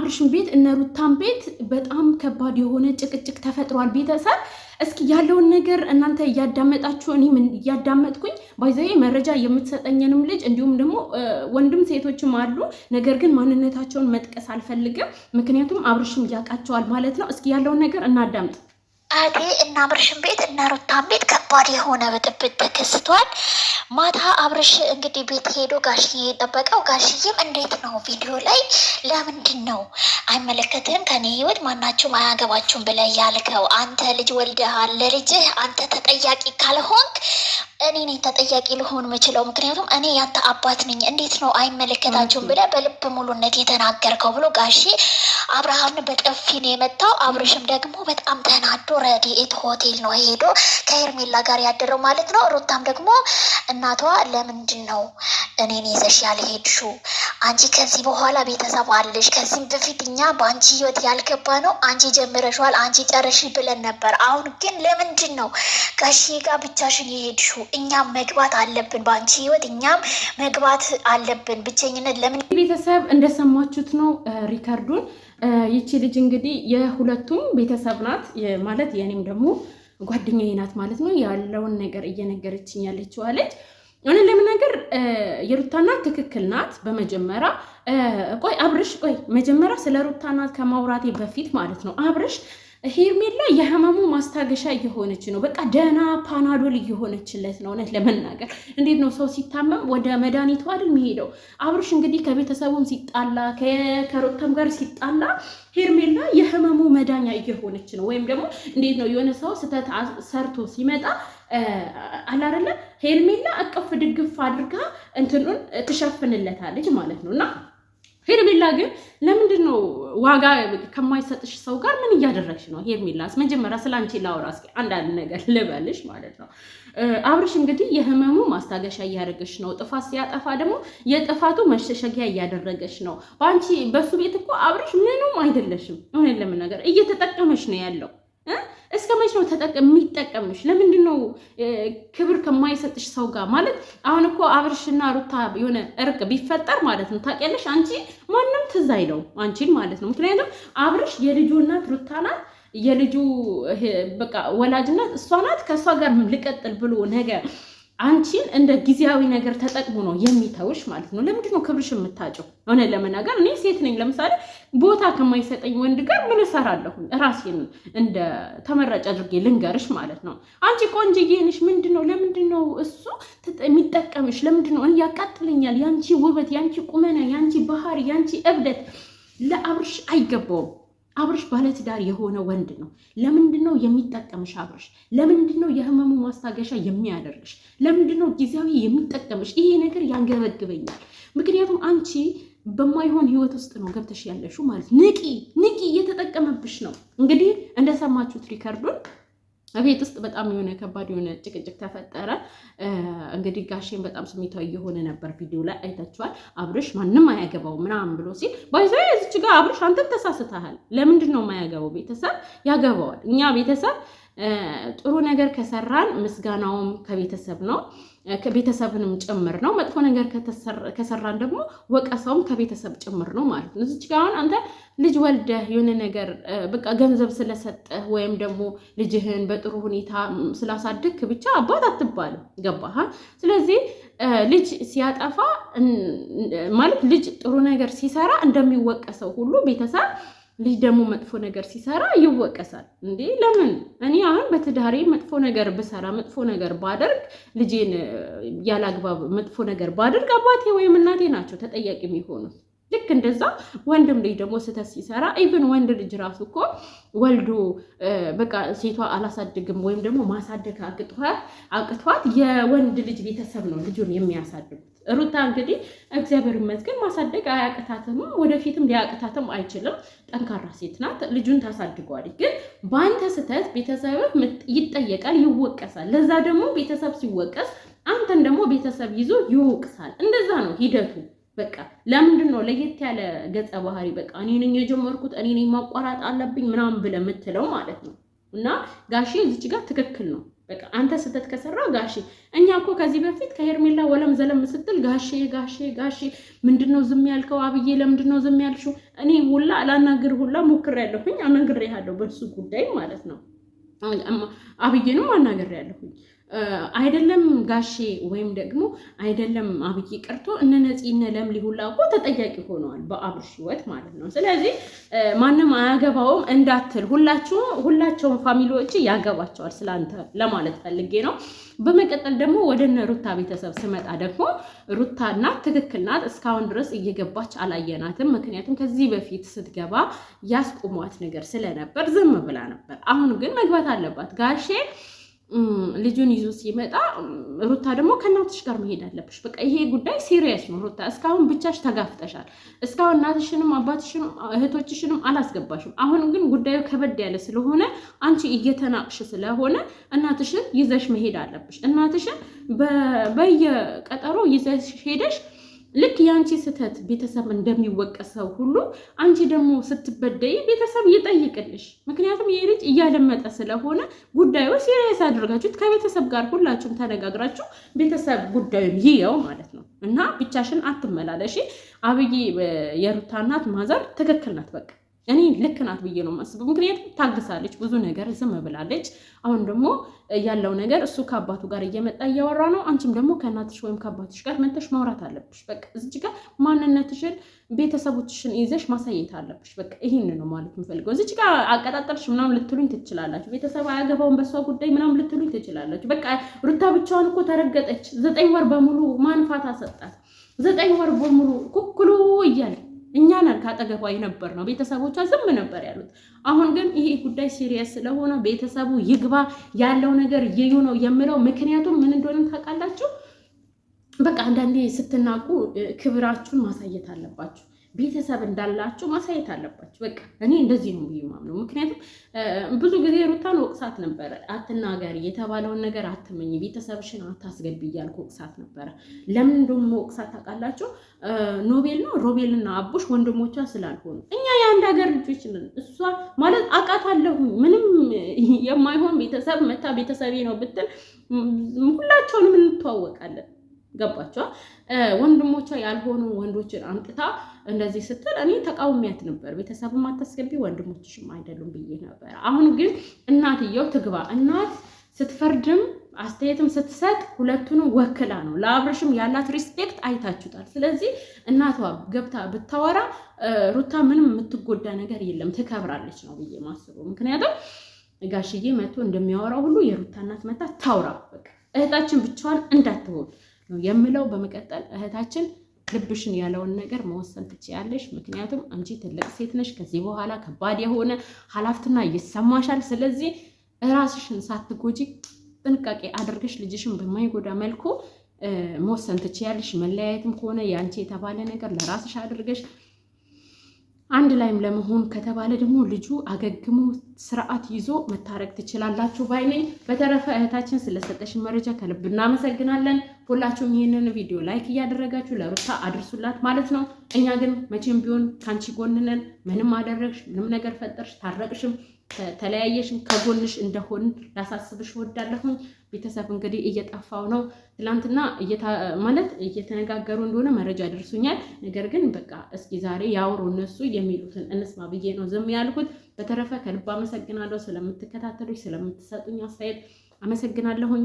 አብርሽን ቤት እነ ሩታን ቤት በጣም ከባድ የሆነ ጭቅጭቅ ተፈጥሯል። ቤተሰብ እስኪ ያለውን ነገር እናንተ እያዳመጣችሁ እኔም እያዳመጥኩኝ ባይዘይ መረጃ የምትሰጠኝንም ልጅ እንዲሁም ደግሞ ወንድም ሴቶችም አሉ። ነገር ግን ማንነታቸውን መጥቀስ አልፈልግም፣ ምክንያቱም አብርሽም ያውቃቸዋል ማለት ነው። እስኪ ያለውን ነገር እናዳምጥ። አዴ እና አብርሽን ቤት እና ሩታን ቤት ከባድ የሆነ ብጥብጥ ተከስቷል። ማታ አብርሽ እንግዲህ ቤት ሄዶ ጋሽዬ የጠበቀው፣ ጋሽዬም እንዴት ነው ቪዲዮ ላይ ለምንድን ነው አይመለከትም ከኔ ህይወት ማናችሁም አያገባችሁም ብለህ ያልከው? አንተ ልጅ ወልደሃል፣ ለልጅህ አንተ ተጠያቂ ካልሆንክ እኔ ነኝ ተጠያቂ ልሆን የምችለው፣ ምክንያቱም እኔ ያንተ አባት ነኝ። እንዴት ነው አይመለከታችሁም ብለህ በልብ ሙሉነት የተናገርከው ብሎ ጋሼ አብርሃምን በጥፊ ነው የመታው። አብርሽም ደግሞ በጣም ተናዶ ረድኤት ሆቴል ነው ሄዶ ከሄርሜላ ጋር ያደረው ማለት ነው። ሩታም ደግሞ እናቷ ለምንድን ነው እኔን ይዘሽ ያልሄድሽው? አንቺ ከዚህ በኋላ ቤተሰብ አለሽ። ከዚህም በፊት እኛ በአንቺ ህይወት ያልገባ ነው አንቺ ጀምረሽዋል፣ አንቺ ጨረሽ ብለን ነበር። አሁን ግን ለምንድን ነው ጋሼ ጋር ብቻሽን የሄድሽው? እኛም መግባት አለብን በአንቺ ህይወት፣ እኛም መግባት አለብን። ብቸኝነት ለምን? ቤተሰብ እንደሰማችሁት ነው ሪካርዱን። ይቺ ልጅ እንግዲህ የሁለቱም ቤተሰብ ናት ማለት የኔም ደግሞ ጓደኛዬ ናት ማለት ነው። ያለውን ነገር እየነገረችኝ ያለችው አለች። እኔ ለምን ነገር የሩታ ናት ትክክል ናት። በመጀመሪያ ቆይ አብርሽ ቆይ መጀመሪያ ስለ ሩታ ናት ከማውራቴ በፊት ማለት ነው አብርሽ ሄርሜላ የህመሙ ማስታገሻ እየሆነች ነው። በቃ ደህና ፓናዶል እየሆነችለት ነው። እውነት ለመናገር እንዴት ነው ሰው ሲታመም ወደ መድኃኒቱ አይደል የሚሄደው? አብርሽ እንግዲህ ከቤተሰቡም ሲጣላ ከሩታም ጋር ሲጣላ ሄርሜላ የህመሙ መዳኛ እየሆነች ነው። ወይም ደግሞ እንዴት ነው የሆነ ሰው ስህተት ሰርቶ ሲመጣ አላረለ ሄርሜላ እቅፍ ድግፍ አድርጋ እንትኑን ትሸፍንለታለች ማለት ነው። እና ሄርሜላ ግን ለምንድን ነው ዋጋ ከማይሰጥሽ ሰው ጋር ምን እያደረግሽ ነው? ሄርሜላስ መጀመሪያ ስላንቺ ላውራ እስኪ አንዳንድ ነገር ልበልሽ ማለት ነው። አብርሽ እንግዲህ የህመሙ ማስታገሻ እያደረገሽ ነው። ጥፋት ሲያጠፋ ደግሞ የጥፋቱ መሸሸጊያ እያደረገሽ ነው። በአንቺ በሱ ቤት እኮ አብርሽ ምንም አይደለሽም። እውነት ለምን ነገር እየተጠቀመሽ ነው ያለው። እስከ መች ነው የሚጠቀምሽ? ለምንድን ነው ክብር ከማይሰጥሽ ሰው ጋር ማለት? አሁን እኮ አብርሽና ሩታ የሆነ እርቅ ቢፈጠር ማለት ነው ታውቂያለሽ፣ አንቺ ማንም ትዝ አይለው አንቺን ማለት ነው። ምክንያቱም አብርሽ የልጁ እናት ሩታ ናት፣ የልጁ በቃ ወላጅ ናት እሷ ናት። ከእሷ ጋር ልቀጥል ብሎ ነገር አንቺን እንደ ጊዜያዊ ነገር ተጠቅሞ ነው የሚተውሽ ማለት ነው። ለምንድን ነው ክብርሽ የምታጨው? እውነት ለመናገር እኔ ሴት ነኝ። ለምሳሌ ቦታ ከማይሰጠኝ ወንድ ጋር ምን እሰራለሁ? ራሴን እንደ ተመራጭ አድርጌ ልንገርሽ ማለት ነው። አንቺ ቆንጅዬ ነሽ። ምንድን ነው ለምንድን ነው እሱ የሚጠቀምሽ? ለምንድን ነው? ያቃጥለኛል። ያንቺ ውበት፣ ያንቺ ቁመና፣ ያንቺ ባህሪ፣ ያንቺ እብደት ለአብርሽ አይገባውም። አብርሽ ባለትዳር የሆነ ወንድ ነው። ለምንድን ነው የሚጠቀምሽ? አብርሽ ለምንድን ነው የህመሙ ማስታገሻ የሚያደርግሽ? ለምንድን ነው ጊዜያዊ የሚጠቀምሽ? ይሄ ነገር ያንገበግበኛል። ምክንያቱም አንቺ በማይሆን ህይወት ውስጥ ነው ገብተሽ ያለሽው ማለት ንቂ እየተጠቀመብሽ ነው። እንግዲህ እንደሰማችሁት ሪከርዱን ቤት ውስጥ በጣም የሆነ ከባድ የሆነ ጭቅጭቅ ተፈጠረ። እንግዲህ ጋሼን በጣም ስሜታዊ የሆነ ነበር። ቪዲዮ ላይ አይታችኋል። አብርሽ ማንም አያገባው ምናምን ብሎ ሲል ባይዘው እዚች ጋር አብርሽ አንተም ተሳስተሃል። ለምንድን ነው የማያገባው? ቤተሰብ ያገባዋል። እኛ ቤተሰብ ጥሩ ነገር ከሰራን ምስጋናውም ከቤተሰብ ነው፣ ከቤተሰብንም ጭምር ነው። መጥፎ ነገር ከሰራን ደግሞ ወቀሳውም ከቤተሰብ ጭምር ነው ማለት ነው። እዚች ጋር አሁን አንተ ልጅ ወልደህ የሆነ ነገር በቃ ገንዘብ ስለሰጠህ ወይም ደግሞ ልጅህን በጥሩ ሁኔታ ስላሳድግክ ብቻ አባት አትባልም። ገባህ? ስለዚህ ልጅ ሲያጠፋ ማለት ልጅ ጥሩ ነገር ሲሰራ እንደሚወቀሰው ሁሉ ቤተሰብ ልጅ ደግሞ መጥፎ ነገር ሲሰራ ይወቀሳል። እንዴ ለምን? እኔ አሁን በትዳሬ መጥፎ ነገር ብሰራ መጥፎ ነገር ባደርግ ልጄን ያላግባብ መጥፎ ነገር ባደርግ አባቴ ወይም እናቴ ናቸው ተጠያቂ የሚሆኑት። ልክ እንደዛ ወንድም ልጅ ደግሞ ስህተት ሲሰራ ኢቭን ወንድ ልጅ ራሱ እኮ ወልዶ በቃ ሴቷ አላሳድግም ወይም ደግሞ ማሳደግ አቅቷት የወንድ ልጅ ቤተሰብ ነው ልጁን የሚያሳድጉት። ሩታ እንግዲህ እግዚአብሔር ይመስገን ማሳደግ አያቅታትም፣ ወደፊትም ሊያቅታትም አይችልም። ጠንካራ ሴት ናት፣ ልጁን ታሳድገዋለች። ግን በአንተ ስህተት ቤተሰብ ይጠየቃል፣ ይወቀሳል። ለዛ ደግሞ ቤተሰብ ሲወቀስ አንተን ደግሞ ቤተሰብ ይዞ ይወቅሳል። እንደዛ ነው ሂደቱ። በቃ ለምንድን ነው ለየት ያለ ገጸ ባህሪ በቃ እኔ ነኝ የጀመርኩት እኔ ነኝ ማቋረጥ አለብኝ ምናምን ብለህ የምትለው ማለት ነው። እና ጋሼ እዚች ጋር ትክክል ነው። በቃ አንተ ስተት ከሰራ ጋሼ እኛ እኮ ከዚህ በፊት ከሄርሜላ ወለም ዘለም ስትል ጋሼ ምንድነው ዝም ያልከው? አብዬ ለምንድነው ዝም ያልሽው? እኔ ሁላ ላናግር ሁላ ሞክሬያለሁኝ። አናግሬያለሁ በሱ ጉዳይ ማለት ነው። አብዬንም አናግሬያለሁኝ። አይደለም ጋሼ ወይም ደግሞ አይደለም አብዬ ቀርቶ እነ ነፂ እነ ለምሊ ሁላ እኮ ተጠያቂ ሆነዋል በአብርሽ ህይወት ማለት ነው። ስለዚህ ማንም አያገባውም እንዳትል፣ ሁላቸውም ፋሚሊዎች ያገባቸዋል ስላንተ ለማለት ፈልጌ ነው። በመቀጠል ደግሞ ወደ እነ ሩታ ቤተሰብ ስመጣ ደግሞ ሩታ እናት ትክክል ናት። እስካሁን ድረስ እየገባች አላየናትም። ምክንያቱም ከዚህ በፊት ስትገባ ያስቆሟት ነገር ስለነበር ዝም ብላ ነበር። አሁን ግን መግባት አለባት። ጋሼ ልጁን ይዞ ሲመጣ ሩታ ደግሞ ከእናትሽ ጋር መሄድ አለብሽ። በቃ ይሄ ጉዳይ ሲሪየስ ነው ሩታ። እስካሁን ብቻሽ ተጋፍተሻል። እስካሁን እናትሽንም አባትሽንም እህቶችሽንም አላስገባሽም። አሁን ግን ጉዳዩ ከበድ ያለ ስለሆነ አንቺ እየተናቅሽ ስለሆነ እናትሽን ይዘሽ መሄድ አለብሽ። እናትሽን በየቀጠሮ ይዘሽ ሄደሽ ልክ የአንቺ ስተት ቤተሰብ እንደሚወቀሰው ሁሉ አንቺ ደግሞ ስትበደይ ቤተሰብ ይጠይቅልሽ። ምክንያቱም ይሄ ልጅ እያለመጠ ስለሆነ ጉዳዩ ሲሪየስ አድርጋችሁት ከቤተሰብ ጋር ሁላችሁም ተነጋግራችሁ ቤተሰብ ጉዳዩን ይየው ማለት ነው። እና ብቻሽን አትመላለሺ። አብዬ የሩታ እናት ማዘር ትክክል ናት። በቃ እኔ ልክ ናት ብዬ ነው የማስበው። ምክንያቱም ታግሳለች፣ ብዙ ነገር ዝም ብላለች። አሁን ደግሞ ያለው ነገር እሱ ከአባቱ ጋር እየመጣ እያወራ ነው። አንቺም ደግሞ ከእናትሽ ወይም ከአባትሽ ጋር መተሽ ማውራት አለብሽ። በቃ እዚህ ጋር ማንነትሽን ቤተሰቦችሽን ይዘሽ ማሳየት አለብሽ። በቃ ይህን ነው ማለት የምፈልገው። እዚህ ጋር አቀጣጠልሽ ምናምን ልትሉኝ ትችላላችሁ። ቤተሰብ አያገባውን በሷ ጉዳይ ምናምን ልትሉኝ ትችላላችሁ። በቃ ሩታ ብቻዋን እኮ ተረገጠች። 9 ወር በሙሉ ማንፋታ ሰጣት። 9 ወር በሙሉ ኩኩሉ እያለ እኛ ነን ካጠገቧ የነበር ነው። ቤተሰቦቿ ዝም ነበር ያሉት። አሁን ግን ይሄ ጉዳይ ሲሪየስ ስለሆነ ቤተሰቡ ይግባ፣ ያለው ነገር ይዩ ነው የምለው። ምክንያቱም ምን እንደሆነ ታውቃላችሁ? በቃ አንዳንዴ ስትናቁ ክብራችሁን ማሳየት አለባችሁ። ቤተሰብ እንዳላችሁ ማሳየት አለባችሁ። በቃ እኔ እንደዚህ ነው የማምነው። ምክንያቱም ብዙ ጊዜ ሩታን ወቅሳት ነበረ። አትናገሪ፣ የተባለውን ነገር አትመኝ፣ ቤተሰብሽን አታስገቢ እያልኩ ወቅሳት ነበረ። ለምን እንደውም ወቅሳት ታውቃላችሁ? ሮቤልና አቡሽ ወንድሞቿ ስላልሆኑ እኛ የአንድ ሀገር ልጆች ነን። እሷ ማለት አውቃታለሁ። ምንም የማይሆን ቤተሰብ መታ ቤተሰቤ ነው ብትል ሁላቸውንም እንተዋወቃለን። ገባቸዋ። ወንድሞቿ ያልሆኑ ወንዶችን አምጥታ እንደዚህ ስትል እኔ ተቃውሚያት ነበር። ቤተሰብም አታስገቢ ወንድሞችሽም አይደሉም ብዬ ነበር። አሁን ግን እናትየው ትግባ። እናት ስትፈርድም አስተያየትም ስትሰጥ ሁለቱንም ወክላ ነው። ለአብርሽም ያላት ሪስፔክት አይታችሁታል። ስለዚህ እናቷ ገብታ ብታወራ ሩታ ምንም የምትጎዳ ነገር የለም፣ ትከብራለች ነው ብዬ ማስበው። ምክንያቱም ጋሽዬ መቶ እንደሚያወራው ሁሉ የሩታ እናት መታ ታውራ። በቃ እህታችን ብቻዋን እንዳትሆን ነው የምለው። በመቀጠል እህታችን ልብሽን ያለውን ነገር መወሰን ትችያለሽ። ምክንያቱም አንቺ ትልቅ ሴት ነሽ። ከዚህ በኋላ ከባድ የሆነ ኃላፊነት ይሰማሻል። ስለዚህ ራስሽን ሳትጎጂ ጥንቃቄ አድርገሽ ልጅሽን በማይጎዳ መልኩ መወሰን ትችያለሽ። መለያየትም ከሆነ ያንቺ የተባለ ነገር ለራስሽ አድርገሽ አንድ ላይም ለመሆን ከተባለ ደግሞ ልጁ አገግሞ ስርዓት ይዞ መታረቅ ትችላላችሁ ባይ ነኝ። በተረፈ እህታችን ስለሰጠሽን መረጃ ከልብ እናመሰግናለን። ሁላችሁም ይህንን ቪዲዮ ላይክ እያደረጋችሁ ለሩታ አድርሱላት ማለት ነው። እኛ ግን መቼም ቢሆን ካንቺ ጎን ነን። ምንም አደረግሽ፣ ምንም ነገር ፈጠርሽ፣ ታረቅሽም ተለያየሽም ከጎንሽ እንደሆን ላሳስብሽ እወዳለሁኝ። ቤተሰብ እንግዲህ እየጠፋው ነው። ትላንትና እየተነጋገሩ እንደሆነ መረጃ ደርሶኛል። ነገር ግን በቃ እስኪ ዛሬ ያውሩ እነሱ የሚሉትን እንስማ ብዬ ነው ዝም ያልኩት። በተረፈ ከልብ አመሰግናለሁ ስለምትከታተሉኝ፣ ስለምትሰጡኝ አስተያየት አመሰግናለሁኝ።